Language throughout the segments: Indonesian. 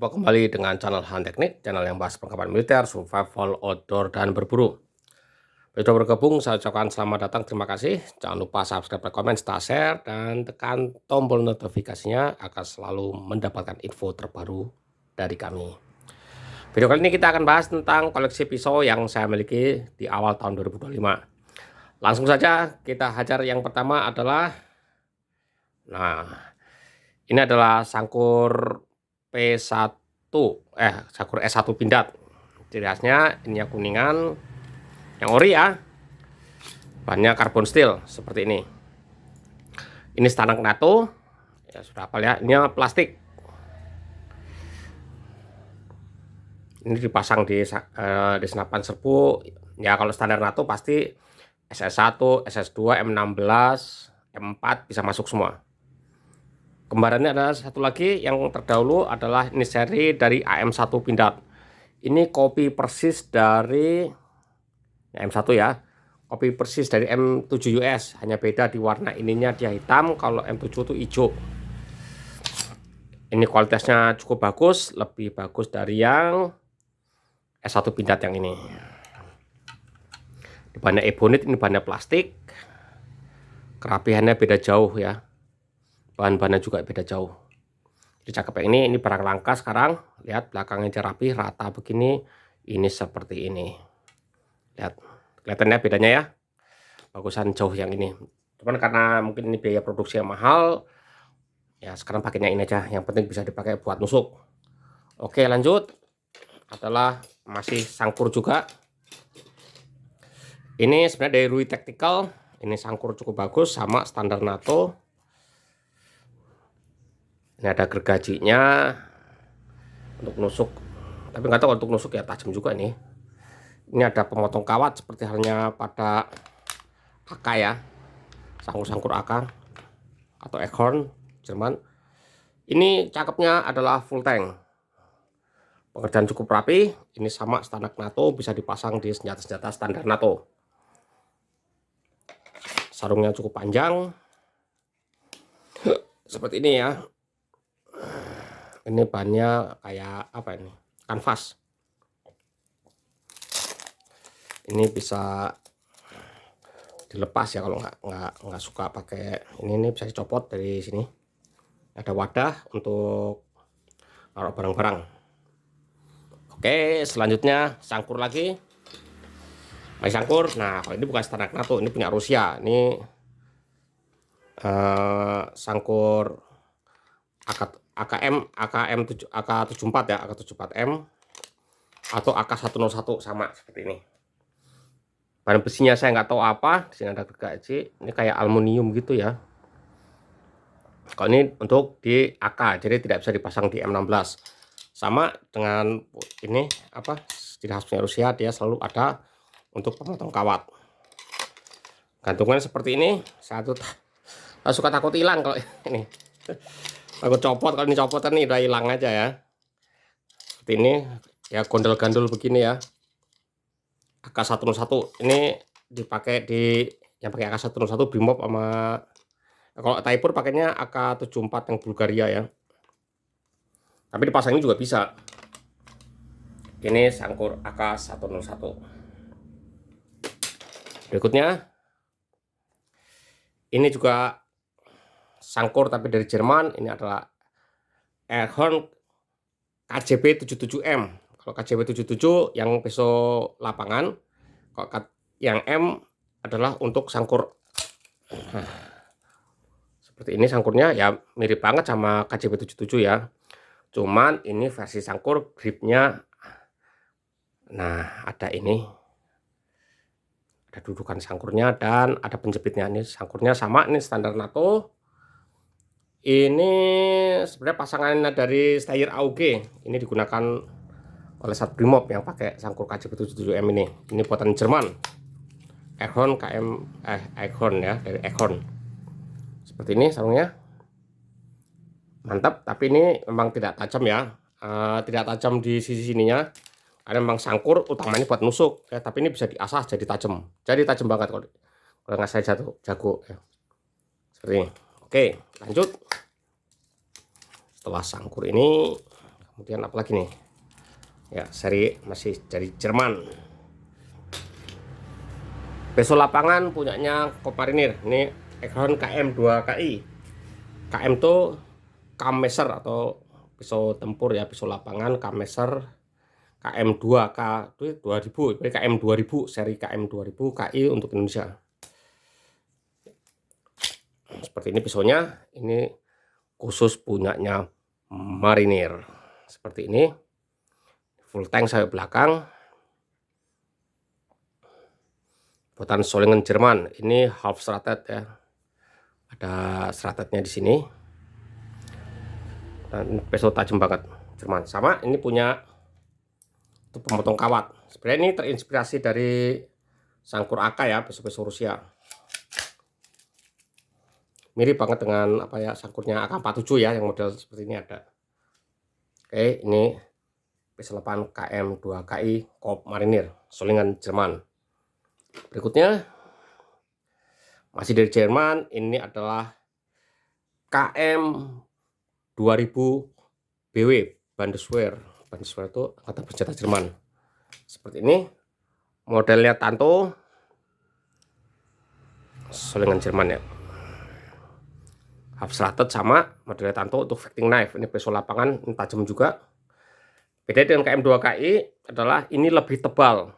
Jumpa kembali dengan channel Han Teknik, channel yang bahas perlengkapan militer, survival, outdoor, dan berburu. Sudah bergabung, saya ucapkan selamat datang, terima kasih. Jangan lupa subscribe, komen, share, dan tekan tombol notifikasinya agar selalu mendapatkan info terbaru dari kami. Video kali ini kita akan bahas tentang koleksi pisau yang saya miliki di awal tahun 2025. Langsung saja kita hajar. Yang pertama adalah, ini adalah sangkur P1, sangkur S1 Pindad. Ciri khasnya ini yang kuningan, yang ori ya. Bahannya karbon steel seperti ini. Ini standar NATO, ya sudah hafal ya. Ini plastik. Ini dipasang di senapan serbu. Ya kalau standar NATO pasti SS1, SS2, M16, M4 bisa masuk semua. Kembarannya ada satu lagi yang terdahulu adalah ini seri dari AM1 Pindad. Ini kopi persis dari M1 ya. Kopi persis dari M7 US, hanya beda di warna ininya dia hitam, kalau M7 itu hijau. Ini kualitasnya cukup bagus, lebih bagus dari yang S1 Pindad yang ini. Ini bahannya ebonit, ini bahannya plastik. Kerapihannya beda jauh ya. Bahan-bahannya juga beda jauh. Jadi cakep yang ini barang langka sekarang. Lihat belakangnya rapi, rata begini. Ini seperti ini. Lihat, kelihatannya bedanya ya. Bagusan jauh yang ini. Cuman karena mungkin ini biaya produksi yang mahal, ya sekarang pakainya ini aja. Yang penting bisa dipakai buat nusuk. Oke, lanjut. Adalah masih sangkur juga. Ini sebenarnya dari Rui Tactical. Ini sangkur cukup bagus, sama standar NATO. Ini ada gergajinya untuk nusuk, tapi nggak tahu untuk nusuk ya tajam juga nih. Ini ada pemotong kawat seperti halnya pada AK ya, sangkur-sangkur AK atau Eichhorn Jerman. Ini cakepnya adalah full tank, pengerjaan cukup rapi. Ini sama standar NATO, bisa dipasang di senjata-senjata standar NATO. Sarungnya cukup panjang seperti ini ya. Ini bahannya kayak apa ini? Kanvas. Ini bisa dilepas ya kalau nggak suka pakai ini bisa dicopot dari sini. Ada wadah untuk taruh barang-barang. Oke, selanjutnya sangkur lagi. Masih sangkur. Nah, kalau ini bukan standar NATO, ini punya Rusia. Ini sangkur AK74 ya, AK74M atau AK101 sama seperti ini. Bahan besinya saya nggak tahu apa. Di sini ada gergaji. Ini kayak aluminium gitu ya. Kalau ini untuk di AK, jadi tidak bisa dipasang di M16. Sama dengan ini apa? Ciri khasnya Rusia, dia selalu ada untuk pemotong kawat. Gantungan seperti ini. Saya suka takut hilang kalau ini. Takut copot, kalau ini copotan nih udah hilang aja ya. Seperti ini ya, gondol-gandul begini ya. AK101 ini dipakai di yang pakai AK101 Brimob, sama kalau Taipur pakainya AK74 yang Bulgaria ya. Tapi dipasangnya juga bisa. Ini sangkur AK101. Berikutnya ini juga sangkur tapi dari Jerman. Ini adalah Eichhorn KJB 77M. Kalau KJB 77 yang pisau lapangan, kalau yang M adalah untuk sangkur. Seperti ini sangkurnya ya, mirip banget sama KJB 77 ya. Cuman ini versi sangkur gripnya. Nah, ada ini. Ada dudukan sangkurnya dan ada penjepitnya. Ini sangkurnya sama, ini standar NATO. Ini sebenarnya pasangannya dari Steyr AUG. Ini digunakan oleh Sat Brimob yang pakai sangkur KJB77M ini. Ini buatan Jerman. Eichhorn Eichhorn ya, dari Eichhorn. Seperti ini sarungnya. Mantap, tapi ini memang tidak tajam ya. Tidak tajam di sisi sininya. Karena memang sangkur utamanya buat nusuk ya, tapi ini bisa diasah jadi tajam. Jadi tajam banget kalau nggak saya jago ya. Seperti ini. Oke, lanjut. Setelah sangkur ini Kemudian apalagi nih ya, seri masih dari Jerman. Pisau lapangan punyanya Coop Mariner. Ini Eckhound KM2KI. KM tuh Kammeser atau pisau tempur ya, pisau lapangan Kammeser KM2K 2000, KM 2000, seri KM 2000 KI untuk Indonesia. Seperti ini pisaunya, ini khusus punyanya Marinir. Seperti ini, full tank sayap belakang, buatan Solingen Jerman. Ini half strutted ya, ada struttednya di sini. Dan pisau tajam banget Jerman. Sama ini punya untuk pemotong kawat. Sebenarnya ini terinspirasi dari Sangkur AK ya, pisau-pisau Rusia. Mirip banget dengan apa ya, sangkurnya AK-47 ya, yang model seperti ini ada. Oke, ini pisau lapangan KM2KI Coop Mariner Solingen Jerman. Berikutnya masih dari Jerman, ini adalah KM 2000 BW Bundeswehr. Bundeswehr itu angkatan bersenjata Jerman. Seperti ini modelnya Tanto Solingen Jerman ya. Half strutted sama modelnya Tanto untuk fighting knife. Ini pisau lapangan, ini tajam juga. Beda dengan KM2KI adalah ini lebih tebal.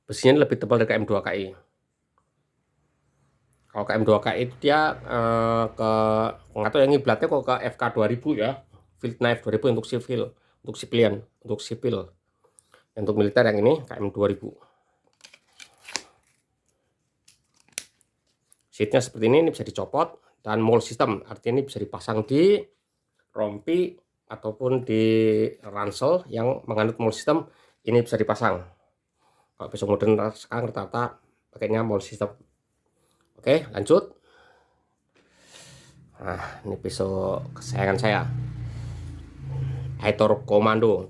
Besinya lebih tebal dari KM2KI. Kalau KM2KI itu dia nggak tahu yang ngiblatnya kok ke FK 2000 ya. Field knife 2000 untuk sipil, untuk sipilian, untuk sipil. Untuk militer yang ini KM 2000. Seatnya seperti ini bisa dicopot, dan mold system, artinya ini bisa dipasang di rompi ataupun di ransel yang menganut mold system, ini bisa dipasang. Kalau pisau modern sekarang rata-rata pakainya mold system. Oke, lanjut. Nah, ini pisau kesayangan saya, Aitor Komando.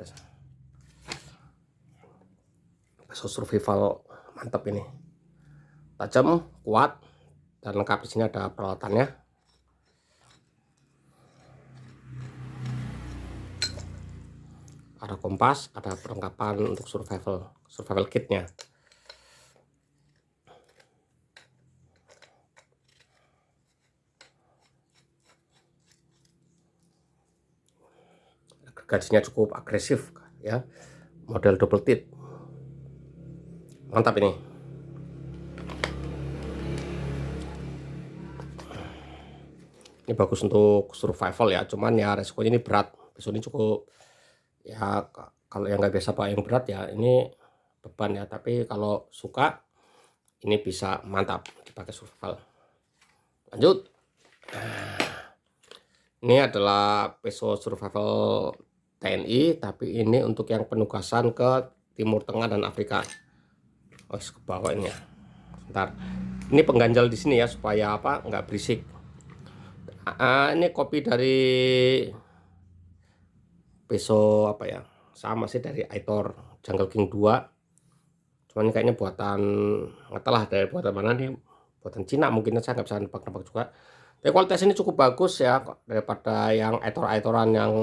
Pisau survival mantap ini, tajam, kuat, dan lengkap. Di sini ada peralatannya. Ada kompas, ada perlengkapan untuk survival kitnya. Gergajinya cukup agresif ya, model double tip. Mantap ini. Ini bagus untuk survival ya, cuman ya resikonya ini berat. Pisau ini cukup ya, kalau yang nggak biasa pak yang berat ya ini beban ya, tapi kalau suka ini bisa mantap dipakai survival. Lanjut. Ini adalah pisau survival TNI, tapi ini untuk yang penugasan ke Timur Tengah dan Afrika. Oh, ke bawah ini ya. Bentar. Ini pengganjal di sini ya, supaya apa, nggak berisik. Ini kopi dari pisau apa ya, sama sih dari Aitor Jungle King 2, cuman ini kayaknya buatan nggak tahu lah dari buatan mana nih, buatan Cina mungkin, saya nggak bisa nebak-nebak juga. Tapi kualitas ini cukup bagus ya, daripada yang Aitor-Aitoran yang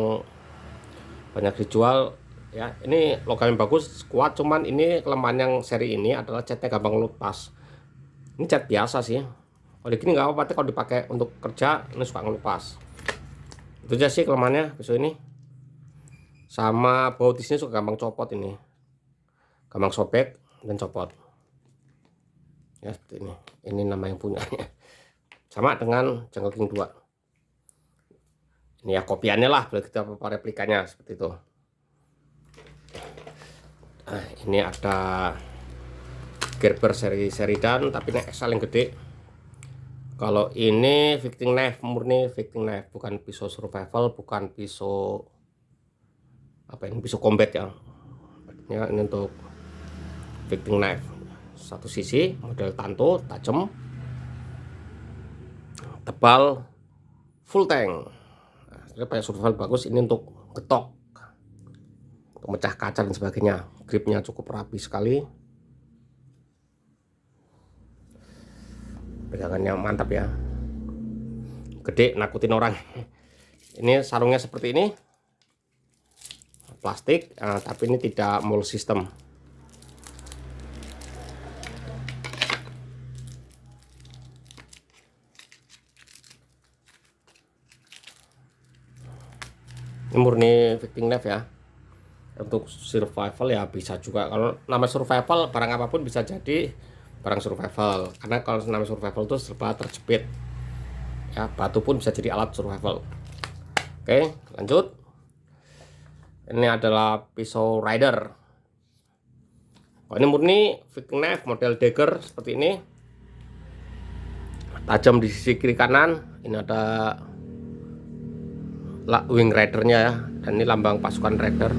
banyak dijual ya. Ini logamnya bagus, kuat, cuman ini kelemahan yang seri ini adalah catnya gampang lepas. Ini cat biasa sih, kalau gini nggak apa-apa, kalau dipakai untuk kerja ini suka ngelupas. Itu aja sih kelemahannya pisau ini. Sama baut di sini suka gampang copot, ini gampang sobek dan copot ya, seperti ini. Ini nama yang punyanya, sama dengan Jungle King 2. Ini ya kopiannya lah, boleh kita replikanya seperti itu. Nah, ini ada Gerber seri Sheridan, tapi ini XL yang gede. Kalau ini fighting knife, murni fighting knife, bukan pisau survival, bukan pisau apa ini, pisau combat ya. Ini untuk fighting knife, satu sisi, model Tanto, tajam, tebal, full tank. Nah, kayak survival bagus. Ini untuk getok, untuk mecah kaca dan sebagainya. Gripnya cukup rapi sekali, pegangannya mantap ya, gede, nakutin orang. Ini sarungnya seperti ini, plastik, tapi ini tidak mold system. Ini murni fitting knife ya. Untuk survival ya bisa juga. Kalau nama survival, barang apapun bisa jadi barang survival. Karena kalau nama survival itu serba terjepit. Ya, batu pun bisa jadi alat survival. Oke, lanjut. Ini adalah pisau rider. Oh, ini murni fitting knife model dagger seperti ini. Tajam di sisi kiri kanan. Ini ada wing ridernya ya, dan ini lambang pasukan rider.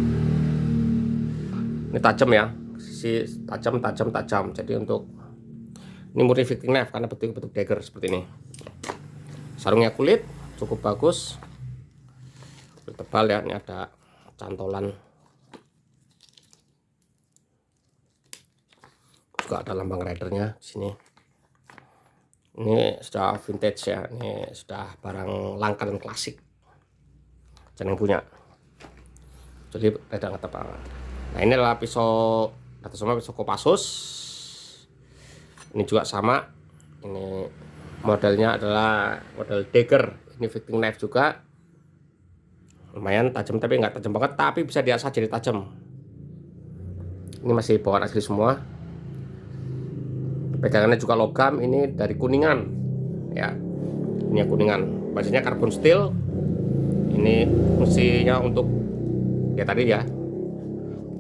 Ini tajam ya, sisi tajam. Jadi untuk ini murni fitting knife karena bentuk dagger seperti ini. Sarungnya kulit cukup bagus, kulit tebal ya. Ini ada cantolan, juga ada lambang ridernya di sini. Ini sudah vintage ya, ini sudah barang langka dan klasik. Jangan yang punya, jadi reda nggak tebal. Nah, ini adalah pisau atau sama pisau Kopassus. Ini juga sama, ini modelnya adalah model dagger. Ini fitting knife juga, lumayan tajam tapi nggak tajam banget, tapi bisa diasah jadi tajam. Ini masih bawaan asli semua, pegangannya juga logam. Ini dari Kuningan ya, ini yang Kuningan, bajunya karbon steel. Ini fungsinya untuk ya tadi ya,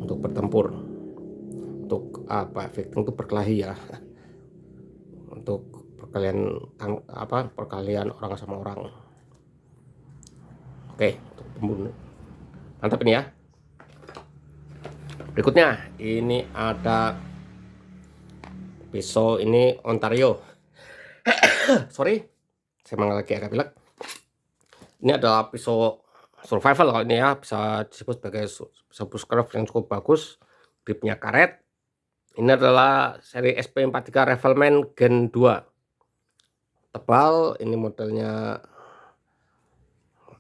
untuk bertempur, untuk apa, fitting itu berkelahi ya, untuk perkalian orang sama orang. Oke, untuk pembunuh. Mantap ini ya. Berikutnya ini ada pisau, ini Ontario. Sorry, saya lagi agak pilek. Ini adalah pisau survival kalau ini ya, bisa disebut sebagai pisau bushcraft yang cukup bagus, gripnya karet. Ini adalah seri SP43 Rifleman Gen 2, tebal. Ini modelnya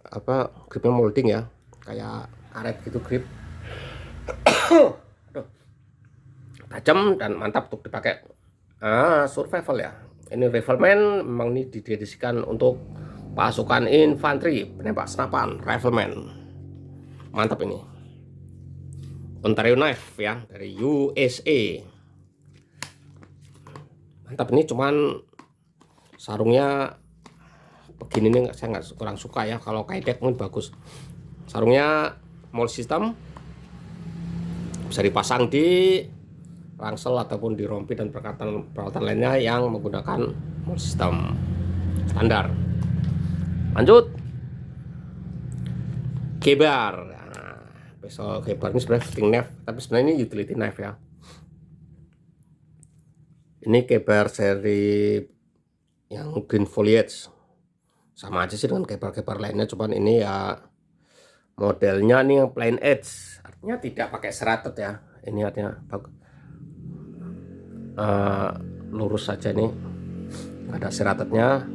apa, gripnya molding ya, kayak karet gitu grip. Tajam dan mantap untuk dipakai survival ya. Ini Rifleman memang ini didedikasikan untuk pasukan infanteri penembak senapan rifleman. Mantap ini. Ontario knife ya, dari USA. Mantap ini, cuman sarungnya begini nih saya kurang suka ya. Kalau kayak mungkin bagus. Sarungnya mold system, bisa dipasang di ransel ataupun di rompi dan peralatan lainnya yang menggunakan mold system standar. Lanjut, Ka-Bar. Nah, pisau Ka-Bar ini sebenarnya fitting knife, tapi sebenarnya ini utility knife ya. Ini Ka-Bar seri yang green foliage, sama aja sih dengan Ka-Bar lainnya, cuman ini ya modelnya nih yang plain edge, artinya tidak pakai serrated ya. Ini artinya lurus saja, nih nggak ada serratednya.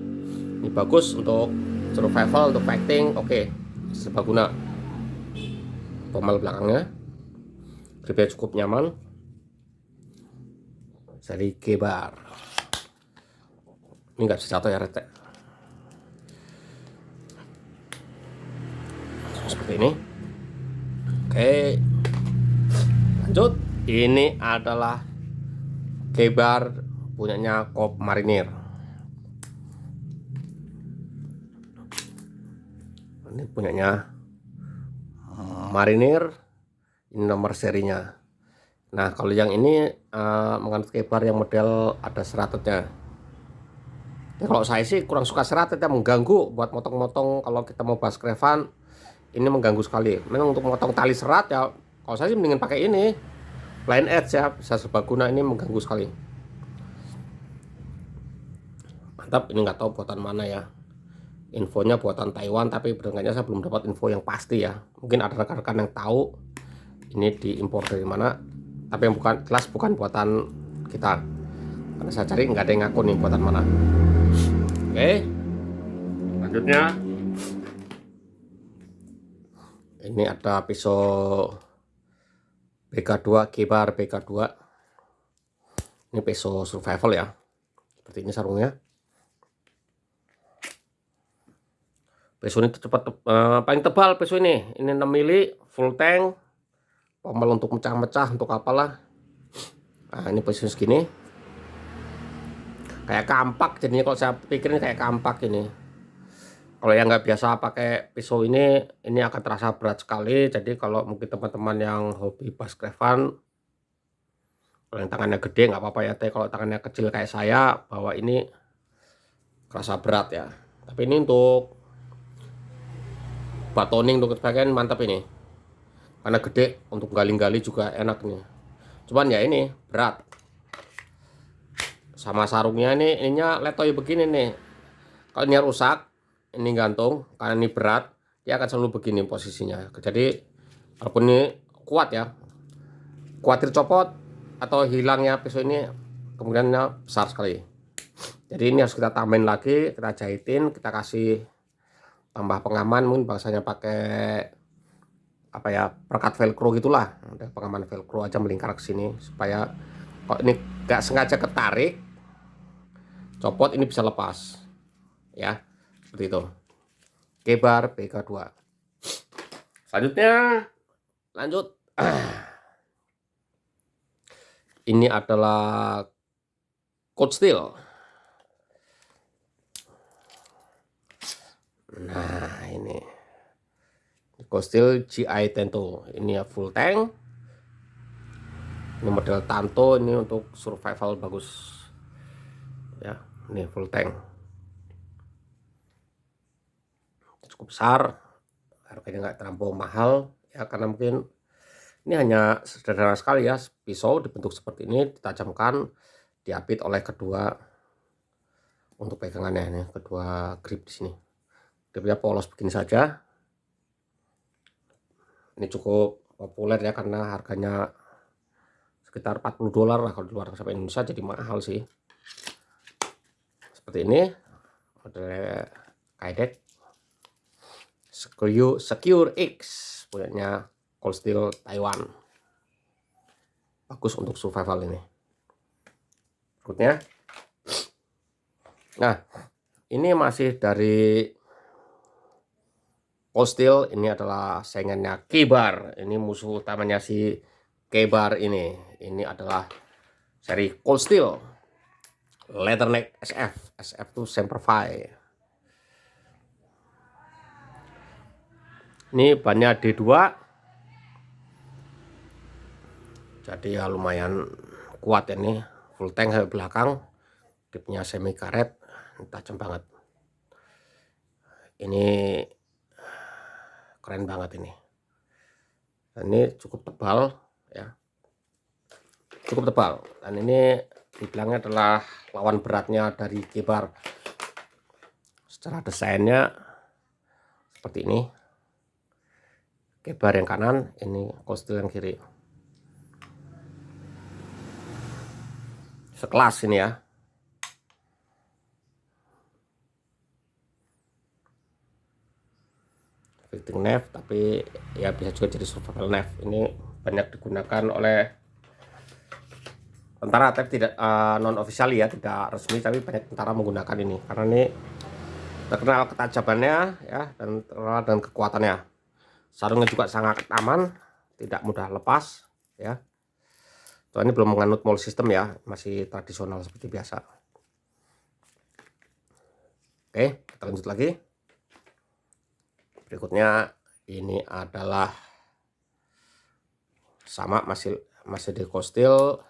Ini bagus untuk survival, untuk fighting, oke, serbaguna. Pommel belakangnya, gripnya cukup nyaman, seri Ka-Bar. Ini nggak bisa jatuh ya, retek seperti ini. Oke, lanjut. Ini adalah Ka-Bar punyanya Coop Marinir. Ini punyanya Marinir, ini nomor serinya. Nah, kalau yang ini mengandung Ka-Bar yang model ada seratnya. Ya, kalau saya sih kurang suka serat, ya mengganggu buat motong-motong. Kalau kita mau baskrefan, ini mengganggu sekali. Memang untuk motong tali serat ya, kalau saya sih mendingan pakai ini plain edge ya, bisa serbaguna. Ini mengganggu sekali. Mantap, ini nggak tahu buatan mana ya. Infonya buatan Taiwan, tapi benernya saya belum dapat info yang pasti ya. Mungkin ada rekan-rekan yang tahu ini diimpor dari mana, tapi yang jelas bukan buatan kita. Karena saya cari nggak ada yang ngaku nih buatan mana. Oke, lanjutnya Ini ada pisau BK2, Kebar BK2. Ini pisau survival ya. Seperti ini sarungnya. Pisau ini paling tebal pisau ini. Ini 6 mili, full tank. Pommel untuk mecah-mecah, untuk apalah. Nah, ini pisau segini. Kayak kampak jadinya, kalau saya pikirin kayak kampak ini. Kalau yang nggak biasa pakai pisau ini akan terasa berat sekali. Jadi kalau mungkin teman-teman yang hobi baskrefan, kalau yang tangannya gede nggak apa-apa ya. Tapi kalau tangannya kecil kayak saya, bawa ini kerasa berat ya. Tapi ini untuk batoning, untuk sebagian mantap ini. Karena gede, untuk gali-gali juga enak nih. Cuman ya ini berat. Sama sarungnya ininya letoy begini nih. Kalau ini rusak, ini gantung, karena ini berat, dia akan selalu begini posisinya. Jadi walaupun ini kuat ya, khawatir copot atau hilangnya pisau ini kemungkinannya besar sekali. Jadi ini harus kita tambahin lagi, kita jahitin, kita kasih tambah pengaman, mungkin bahasanya pakai apa ya, perekat velcro gitulah. Pengaman velcro aja melingkar ke sini supaya kalau ini gak sengaja ketarik, copot, ini bisa lepas ya, seperti itu. Kebar BK2. Selanjutnya lanjut. Ini adalah Cold Steel. Nah, ini Cold Steel GI Tento. Ini ya full tank. Ini model Tanto, ini untuk survival bagus. Ya, ini full tank. Cukup besar. Harganya nggak terlampau mahal ya, karena mungkin ini hanya sederhana sekali ya, pisau dibentuk seperti ini, ditajamkan, diapit oleh kedua untuk pegangannya ini, kedua grip di sini. Gripnya polos begini saja. Ini cukup populer ya, karena harganya sekitar $40 lah kalau di luar, sampai Indonesia jadi mahal sih. Seperti ini model Kydex Secure X, punyanya Cold Steel Taiwan. Bagus untuk survival ini. Berikutnya, nah ini masih dari Cold Steel. Ini adalah saingannya Kebar. Ini musuh utamanya si Kebar ini. Ini adalah seri Cold Steel Leatherneck SF. SF itu Semperfy. Ini bannya D2. Jadi ya lumayan kuat ini. Full tank sampai belakang. Gripnya semi karet. Tajam banget. Ini keren banget ini. Dan ini cukup tebal ya. Cukup tebal. Dan ini dibilangnya adalah lawan beratnya dari Kebar. Secara desainnya seperti ini. Kebar yang kanan, ini Cold Steel yang kiri. Sekelas ini ya. Victim knife, tapi ya bisa juga jadi survival knife. Ini banyak digunakan oleh tentara, tapi tidak non official ya, tidak resmi, tapi banyak tentara menggunakan ini karena ini terkenal ketajamannya ya, dan terkenal dengan kekuatannya. Sarungnya juga sangat aman, tidak mudah lepas ya. Soalnya ini belum menganut mold system ya, masih tradisional seperti biasa. Oke, kita lanjut lagi. Berikutnya ini adalah sama, masih di Cold Steel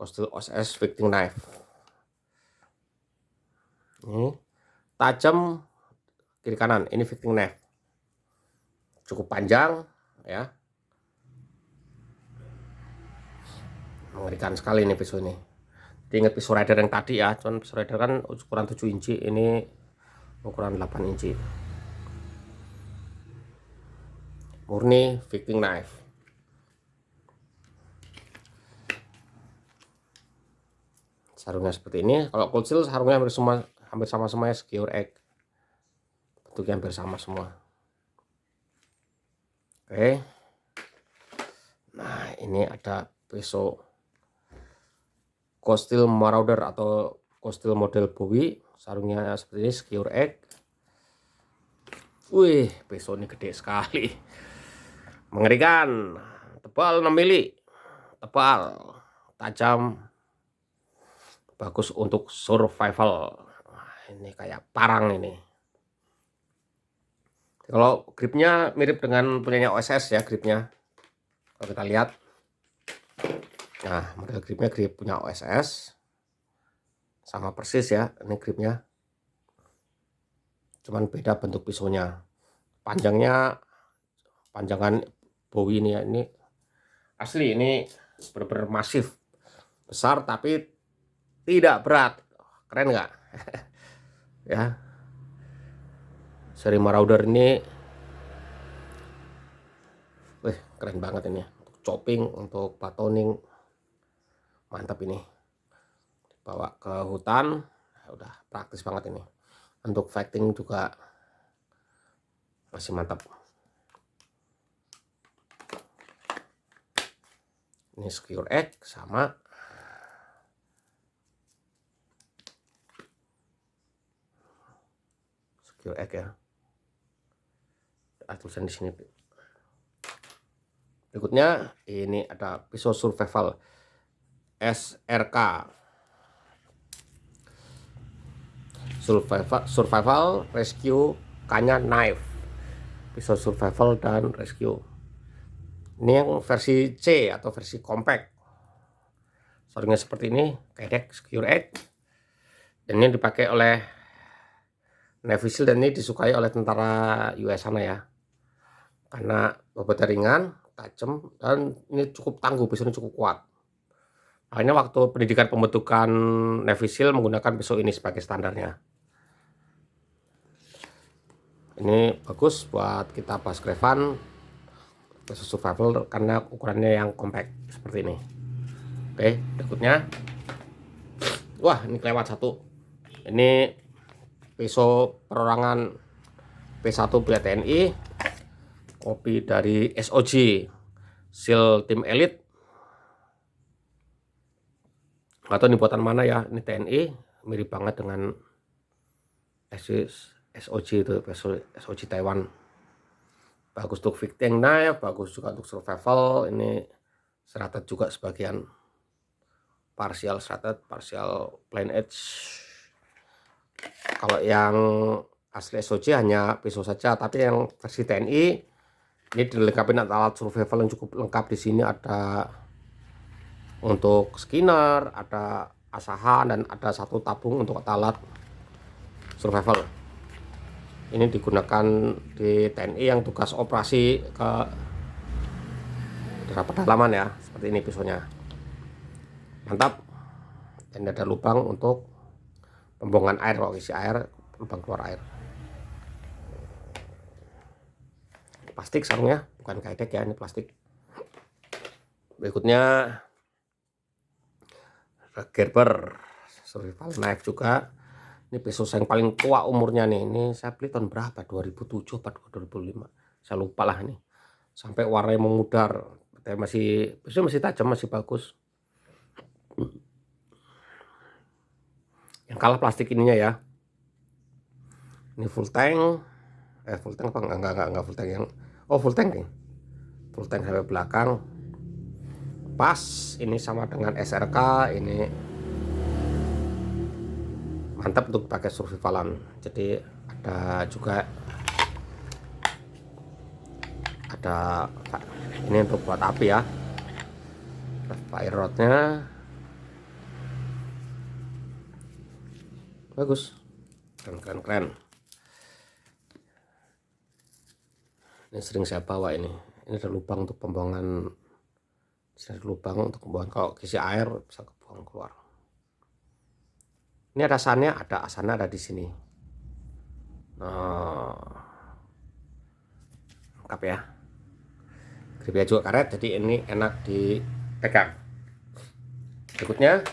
OSS Victim Knife. Ini tajam kiri kanan, ini Victim Knife. Cukup panjang ya. Mengerikan sekali ini pisau ini. Diingat pisau Raider yang tadi ya, cuman pisau Raider kan ukuran 7 inci, ini ukuran 8 inci. Murni Victim Knife. Sarungnya seperti ini. Kalau Cold Steel sarungnya hampir sama semuanya, Secure X. Bentuknya hampir sama semua. Oke. Nah, ini ada pisau Coastal Marauder atau Coastal model Bowie. Sarungnya seperti ini, Secure Egg. Wih, pisau ini gede sekali. Mengerikan. Tebal 6 mili. Tebal, tajam, bagus untuk survival. Ini kayak parang ini. Kalau gripnya mirip dengan punyanya OSS ya, gripnya. Kalau kita lihat, nah model gripnya grip punya OSS, sama persis ya, ini gripnya. Cuman beda bentuk pisaunya. Panjangan Bowie ini ya, ini asli, ini benar-benar masif, besar tapi tidak berat. Keren nggak? Ya, seri Marauder ini, wih keren banget ini. Untuk chopping, untuk batoning, mantap ini. Bawa ke hutan, udah praktis banget ini. Untuk fighting juga masih mantap. Ini Secure Egg sama Secure Egg ya. Ada tulisan di sini. Berikutnya ini ada pisau survival SRK. Survival Rescue Kanya Knife. Pisau survival dan rescue. Ini yang versi C atau versi compact. Sarungnya seperti ini, kedek Secure Egg. Dan ini dipakai oleh Navy Seal dan ini disukai oleh tentara US sana ya. Karena bobotnya ringan, tajam, dan ini cukup tangguh, pisau ini cukup kuat. Akhirnya waktu pendidikan pembentukan Navy Seal menggunakan pisau ini sebagai standarnya. Ini bagus buat kita pas grevan, pisau survival karena ukurannya yang compact seperti ini. Oke, berikutnya, wah ini kelewat satu. Ini pisau perorangan P1 Pria TNI, kopi dari SOG SEAL Team Elite. Nggak tahu ini buatan mana ya, ini TNI, mirip banget dengan SOG itu, SOG Taiwan. Bagus untuk fighting knife, bagus juga untuk survival. Ini serrated juga sebagian, partial serrated, partial plain edge. Kalau yang asli SOG hanya pisau saja, tapi yang versi TNI ini dilengkapi alat survival yang cukup lengkap. Di sini ada untuk skinner, ada asahan, dan ada satu tabung untuk alat survival. Ini digunakan di TNI yang tugas operasi ke daerah pedalaman ya, seperti ini pisaunya. Mantap. Dan ada lubang untuk pembuangan air, kalau isi air, lubang keluar air. Plastik sarungnya, bukan kedek ya, ini plastik. Berikutnya Gerber survival knife juga. Ini pisau yang paling tua umurnya nih. Ini saya beli tahun berapa? 2007 atau 2005. Saya lupa lah ini. Sampai warnanya memudar. Tapi pisau masih tajam, masih bagus. Yang kalah plastik ininya ya. Ini full tank. Full tank apa? Enggak full tank yang. Oh, full tank nih. Full tank sampai belakang. Pas ini sama dengan SRK, ini mantap untuk pakai survivalan. Jadi ada juga ini untuk buat api ya, fire rodnya bagus, keren. Ini sering saya bawa ini ada lubang untuk pembuangan, kalau isi air bisa kebuang keluar. Ini ada asannya, ada di sini. Lengkap ya. Gripnya juga karet, jadi ini enak dipegang. Berikutnya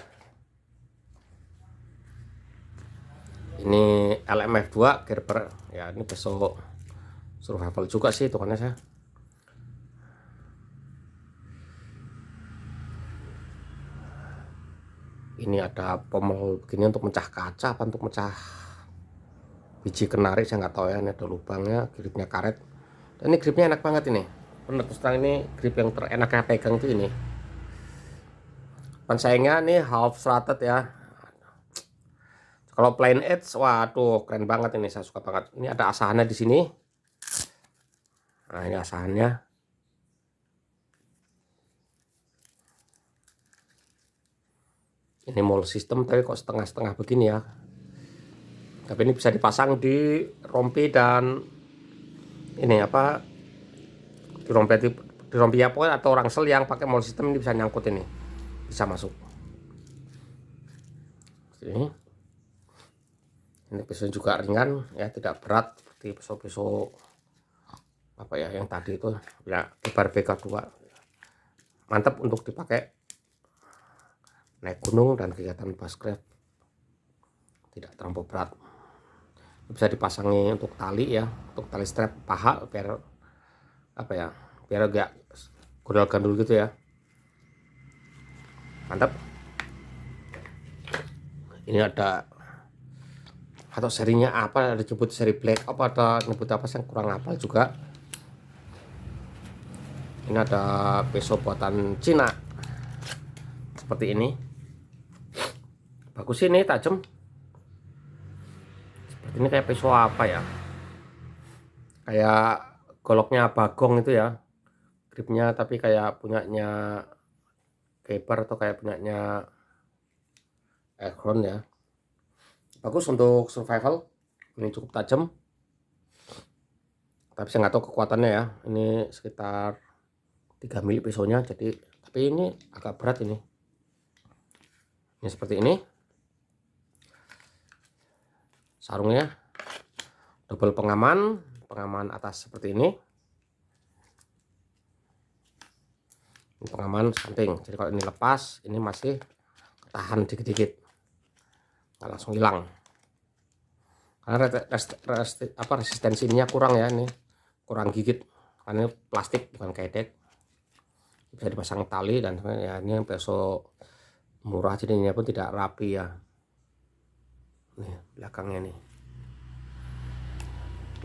ini LMF2 Gerber ya, ini pisau survival juga sih hitungannya saya. Ini ada pommel begini untuk mecah kaca apa untuk mecah biji kenari, saya nggak tahu ya. Ini ada lubangnya, gripnya karet. Dan ini gripnya enak banget ini. Bener terus terang, ini grip yang terenak saya pegang tuh ini. Sayangnya nih half threaded ya. Kalau plain edge, waduh keren banget ini, saya suka banget. Ini ada asahannya di sini. Nah ini asahannya. Ini mold system tapi kok setengah-setengah begini ya. Tapi ini bisa dipasang di rompi dan ini apa, di rompi ya pokoknya, atau rangsel yang pakai mold system ini bisa nyangkut, ini bisa masuk. Ini pisau juga ringan ya, tidak berat seperti pisau-pisau apa ya yang tadi itu ya, Gebar BK2. Mantap untuk dipakai naik gunung dan kegiatan bushcraft, tidak terlalu berat. Bisa dipasangi untuk tali ya, untuk tali strap paha biar apa ya, biar agak gondol-gandul gitu ya. Mantap. Ini ada, atau serinya apa, ada disebut seri black apa, ada nyebut apa, saya kurang hafal juga. Ini ada pisau buatan Cina seperti ini, bagus ini, tajam seperti ini. Kayak pisau apa ya, kayak goloknya Bagong itu ya gripnya, tapi kayak punyanya Gebar atau kayak punyanya Ekron ya. Bagus untuk survival, ini cukup tajam. Tapi saya nggak tahu kekuatannya ya, ini sekitar 3 mili pisaunya, jadi tapi ini agak berat ini. Ini seperti ini sarungnya, double pengaman atas seperti ini. Ini pengaman samping, jadi kalau ini lepas ini masih tahan dikit-dikit, nggak langsung hilang karena resistensinya kurang ya, ini kurang gigit karena ini plastik bukan kedek. Bisa dipasang tali dan ya, ini pisau murah jadi ini pun tidak rapi ya. Nih belakangnya nih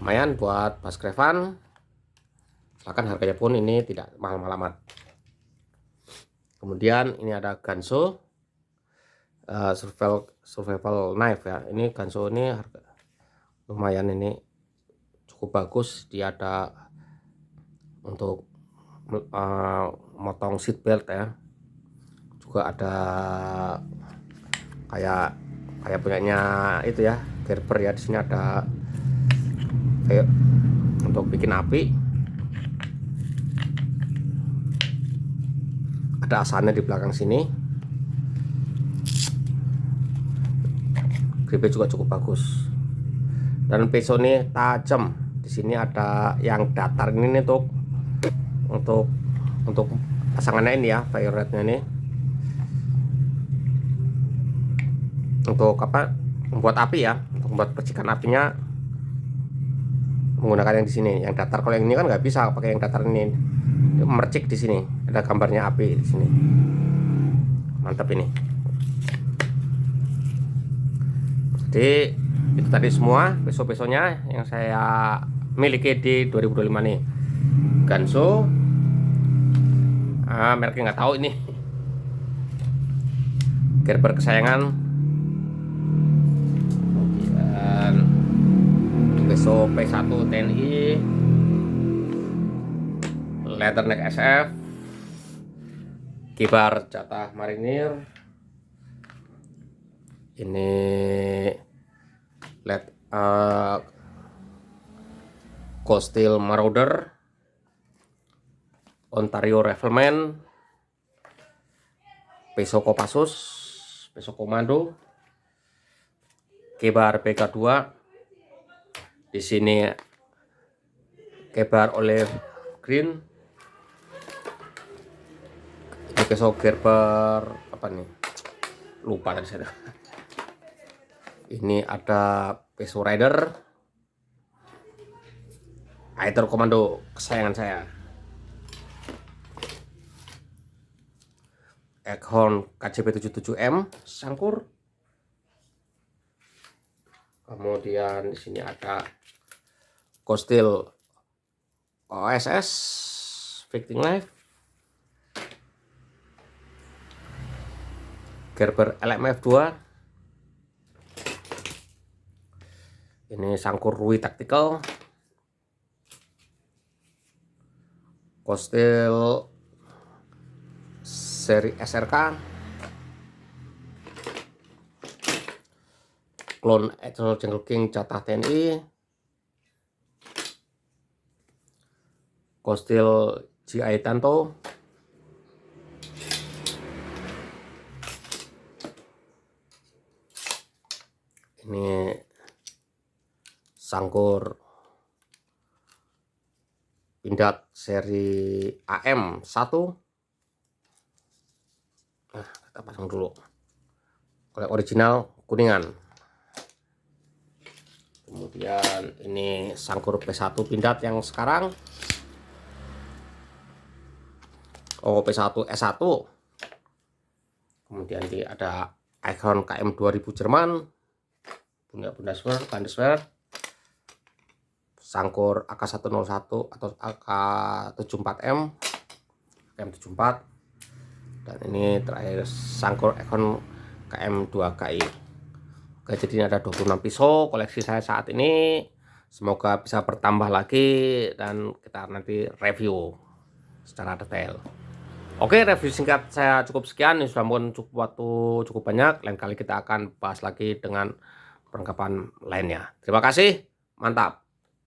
lumayan buat bushcraftan, bahkan harganya pun ini tidak mahal-mahal amat. Kemudian ini ada Ganso survival knife ya. Ini Ganso ini harga lumayan, ini cukup bagus. Dia ada untuk motong seat belt ya, juga ada kayak punyanya itu ya, Gerber ya. Di sini ada kayak untuk bikin api, ada asalnya di belakang sini. Gripnya juga cukup bagus dan pisau ini tajam. Di sini ada yang datar ini nih, untuk pasangannya ini ya, violetnya ini untuk apa, membuat api ya, untuk membuat percikan apinya menggunakan yang di sini yang datar. Kalau yang ini kan nggak bisa pakai yang datar ini, mercik di sini ada gambarnya api di sini. Mantap ini. Jadi itu tadi semua pisau-pisaunya yang saya miliki di 2025 nih. Ganso, mereknya nggak tahu ini. Gerber kesayangan. Kemudian pisau P1 TNI, Leatherneck SF, Gebar jatah marinir. Ini Cold Steel Marauder, Ontario Rifleman, pisau Kopassus, pisau komando, Gebar BK2. Di sini Gebar Olive Green. Ini pisau Gerber apa nih? Lupa tadi saya. Ini ada pisau Rider, Fighter Komando kesayangan saya. Eghorn KJP 77M sangkur. Kemudian di sini ada Kostil OSS Victing Life, Gerber LMF 2. Ini sangkur Rui Tactical, Kostil seri SRK, Clone Eternal Jungle King jatah TNI, Kostil GI Tanto, ini sangkur pindad seri AM1. Nah, kita pasang dulu. Oleh original kuningan. Kemudian ini sangkur P1 pindad yang sekarang. Oh, P1 S1. Kemudian di ada Eghorn KM 2000 Jerman. Bundeswehr. Sangkur AK101 atau AK74M. KM74. Dan ini terakhir sangkur Eghorn KM2KI. Oke, jadi ini ada 26 pisau koleksi saya saat ini. Semoga bisa bertambah lagi dan kita nanti review secara detail. Oke, review singkat saya cukup sekian. Ini sudah mungkin cukup banyak. Lain kali kita akan bahas lagi dengan perlengkapan lainnya. Terima kasih, mantap.